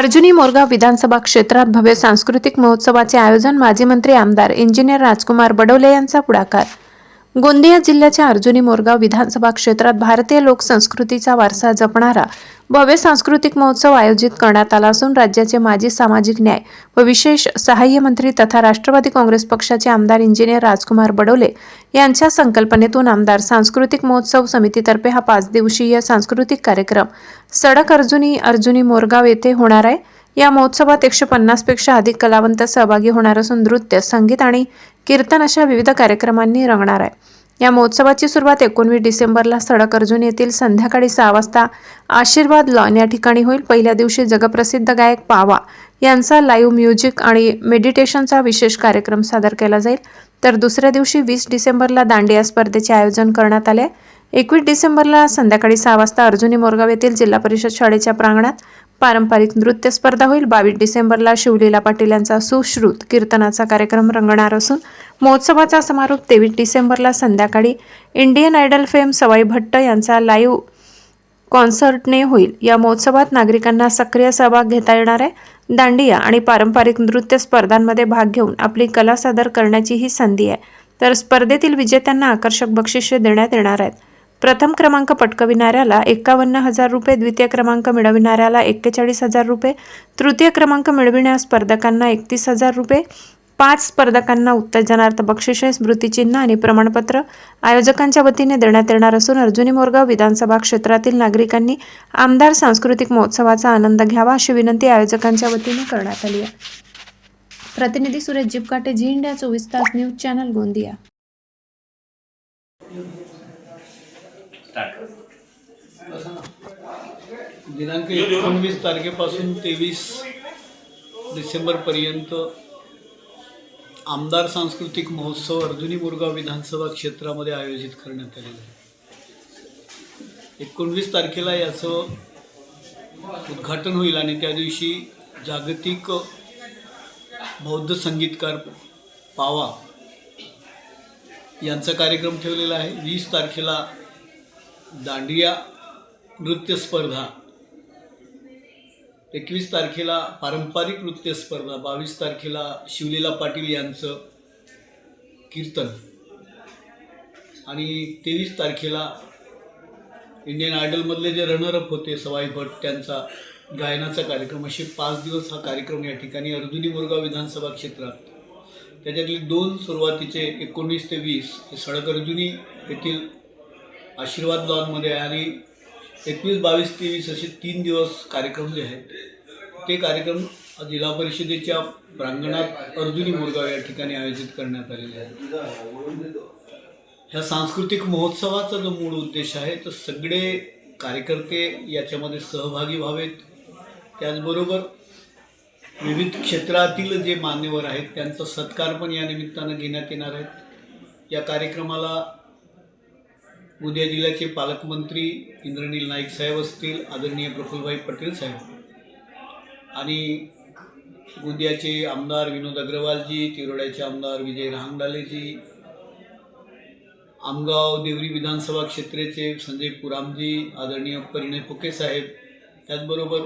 अर्जुनी मोरगाव विधानसभा क्षेत्रात भव्य सांस्कृतिक महोत्सवाचे आयोजन माजी मंत्री आमदार इंजिनियर राजकुमार बडोले यांचा पुढाकार। गोंदिया जिल्ह्याच्या अर्जुनी मोरगाव विधानसभा क्षेत्रात भारतीय लोकसंस्कृतीचा वारसा जपणारा भव्य सांस्कृतिक महोत्सव आयोजित करण्यात आला असून राज्याचे माजी सामाजिक न्याय व विशेष सहाय्य मंत्री तथा राष्ट्रवादी काँग्रेस पक्षाचे आमदार इंजिनियर राजकुमार बडोले यांच्या संकल्पनेतून आमदार सांस्कृतिक महोत्सव समितीतर्फे हा 5 दिवसीय सांस्कृतिक कार्यक्रम सडक अर्जुनी मोरगाव येथे होणार आहे। या महोत्सवात 150 पेक्षा अधिक कलावंत सहभागी होणार असून नृत्य, संगीत आणि कीर्तन अशा विविध कार्यक्रमांनी रंगणार आहे। या महोत्सवाची सुरुवात 19 डिसेंबरला सडक अर्जुनी येथील संध्याकाळी 6 वाजता आशीर्वाद लॉन या ठिकाणी होईल। पहिल्या दिवशी जगप्रसिद्ध गायक पावा यांचा लाईव्ह म्युझिक आणि मेडिटेशनचा विशेष कार्यक्रम सादर केला जाईल, तर दुसऱ्या दिवशी 20 डिसेंबरला दांडिया स्पर्धेचे आयोजन करण्यात आले। 21 डिसेंबरला संध्याकाळी 6 वाजता अर्जुनी मोरगाव येथील जिल्हा परिषद शाळेच्या प्रांगणात पारंपरिक नृत्य स्पर्धा होईल। 22 डिसेंबरला शिवलीला पाटील यांचा सुश्रुत कीर्तनाचा कार्यक्रम रंगणार असून महोत्सवाचा समारोप 23 डिसेंबरला संध्याकाळी इंडियन आयडल फेम सवाई भट्ट यांचा लाईव्ह कॉन्सर्टने होईल। या महोत्सवात नागरिकांना सक्रिय सहभाग घेता येणार आहे। दांडिया आणि पारंपरिक नृत्य स्पर्धांमध्ये भाग घेऊन आपली कला सादर करण्याची ही संधी आहे, तर स्पर्धेतील विजेत्यांना आकर्षक बक्षिसे देण्यात येणार आहेत। प्रथम क्रमांक पटकविणाऱ्याला 51,000 रुपये, द्वितीय क्रमांक मिळविणाऱ्याला 41,000 रुपये, तृतीय क्रमांक मिळविणाऱ्या स्पर्धकांना 31,000 रुपये, 5 स्पर्धकांना उत्तेजनार्थ बक्षिसे, स्मृतिचिन्ह आणि प्रमाणपत्र आयोजकांच्या वतीने देण्यात येणार असून अर्जुनी मोरगाव विधानसभा क्षेत्रातील नागरिकांनी आमदार सांस्कृतिक महोत्सवाचा आनंद घ्यावा अशी विनंती आयोजकांच्या वतीने करण्यात आली आहे। प्रतिनिधी सुरेश जिपकाटे, झी इंडिया 24 तास न्यूज चॅनल, गोंदिया। दिनांक 19 तारखेपासून 23 डिसेंबरपर्यंत आमदार सांस्कृतिक महोत्सव अर्जुनी मोरगाव विधानसभा क्षेत्रामध्ये आयोजित करण्यात आलेला आहे। 19 तारखेला याचं उद्घाटन होईल आणि त्या दिवशी जागतिक बौद्ध संगीतकार पावा यांचा कार्यक्रम ठेवलेला आहे। 20 तारखेला दांडिया नृत्य स्पर्धा, 21 तारखेला पारंपरिक नृत्य स्पर्धा, 22 तारखेला शिवलीला पाटील यांचं कीर्तन आणि 23 तारखेला इंडियन आयडलमधले जे रनरअप होते सवाई भट्ट त्यांचा गायनाचा कार्यक्रम। असे 5 दिवस हा कार्यक्रम या ठिकाणी अर्जुनी मोरगाव विधानसभा क्षेत्रात, त्याच्यातले 2 सुरुवातीचे 19 ते 20 हे सडक अर्जुनी येथील आशीर्वाद लॉनमध्ये आणि 21, 22, 23 असे 3 दिवस कार्यक्रम जे आहेत ते कार्यक्रम जिल्हा परिषदेच्या प्रांगणात अर्जुनी मोरगाव या ठिकाणी आयोजित करण्यात आलेले आहेत। ह्या सांस्कृतिक महोत्सवाचा जो मूळ उद्देश आहे तर सगळे कार्यकर्ते याच्यामध्ये सहभागी व्हावेत, त्याचबरोबर विविध क्षेत्रातील जे मान्यवर आहेत त्यांचा सत्कार पण या निमित्तानं घेण्यात येणार आहेत। या कार्यक्रमाला गोंदिया जिल्ह्याचे पालकमंत्री इंद्रनील नाईक साहेब असतील, आदरणीय प्रफुल्लभाई पटेल साहेब आणि गोंदियाचे आमदार विनोद अग्रवालजी, तिरोड्याचे आमदार विजय रहांगडालेजी, आमगाव देवरी विधानसभा क्षेत्राचे संजय पुरामजी, आदरणीय परिणय फुके साहेब, त्याचबरोबर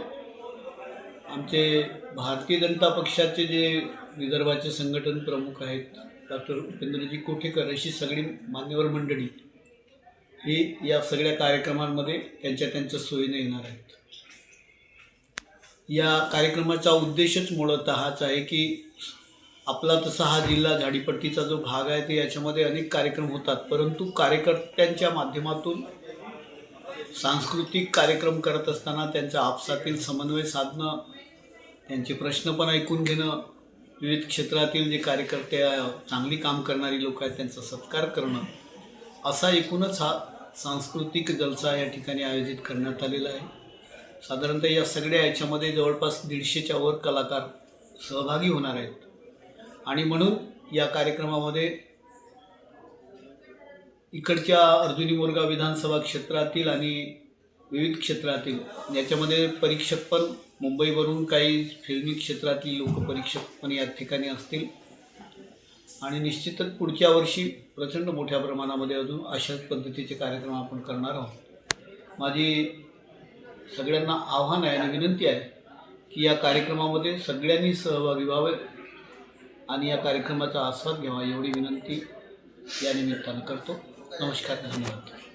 आमचे भारतीय जनता पक्षाचे जे विदर्भाचे संघटन प्रमुख आहेत डॉक्टर उपेंद्रजी कोठेकर, अशी सगळी मान्यवर मंडळी हे या सगळ्या कार्यक्रमांमध्ये त्यांच्या सोयीने येणार आहेत। या कार्यक्रमाचा उद्देशच मूलतः हाच आहे की आपला तसा हा जिल्हा झाडीपट्टीचा जो भाग आहे ते याच्यामध्ये अनेक कार्यक्रम होतात, परंतु कार्यकर्त्यांच्या माध्यमातून सांस्कृतिक कार्यक्रम करत असताना त्यांचा आपसातील समन्वय साधणं, त्यांचे प्रश्न पण ऐकून घेणं, विविध क्षेत्रातील जे कार्यकर्ते चांगली काम करणारी लोक आहेत त्यांचा सत्कार करणं, असा एकूणच हा सांस्कृतिक जलसा या ठिकाणी आयोजित करण्यात आलेला आहे। साधारणतः या सगळ्या याच्यामध्ये जवळपास 150च्या वर कलाकार सहभागी होणार आहेत आणि म्हणून या कार्यक्रमामध्ये इकडच्या अर्जुनी मोरगाव विधानसभा क्षेत्रातील आणि विविध क्षेत्रातील याच्यामध्ये परीक्षक पण मुंबईवरून काही फिल्मी क्षेत्रातील लोक परीक्षक पण या ठिकाणी असतील आणि निश्चितच पुढच्या वर्षी प्रचंड मोठ्या प्रमाणामध्ये अजून अशाच पद्धतीचे कार्यक्रम आपण करणार आहोत। माझी सगळ्यांना आव्हान आहे आणि विनंती आहे की या कार्यक्रमामध्ये सगळ्यांनी सहभागी व्हावे आणि या कार्यक्रमाचा आस्वाद घ्यावा एवढी विनंती या निमित्तानं करतो. नमस्कार, धन्यवाद.